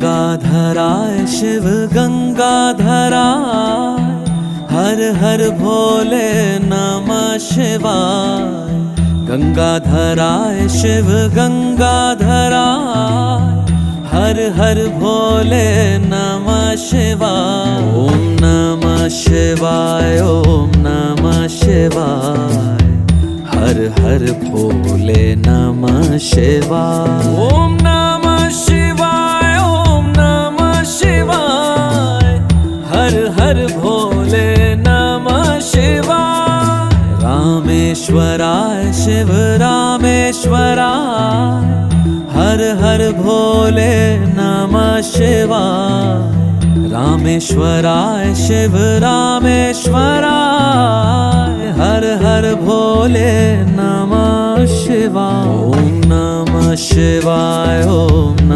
गंगाधराय शिव गंगाधराय, हर हर भोले नमः शिवाय। गंगाधराय शिव गंगाधराय, हर हर भोले नमः शिवाय। ओम नमः शिवाय, ओम नमः शिवाय, हर हर भोले नमः शिवाय। ओम नमः शिवाय, ओम नमः शिवाय, हर हर भोले नमः शिवाय। रामेश्वराय शिव रामेश्वराय, हर हर भोले नमः शिवाय। रामेश्वराय शिव रामेश्वराय, हर हर भोले नमः शिवाय। ओम नमः शिवाय, ओम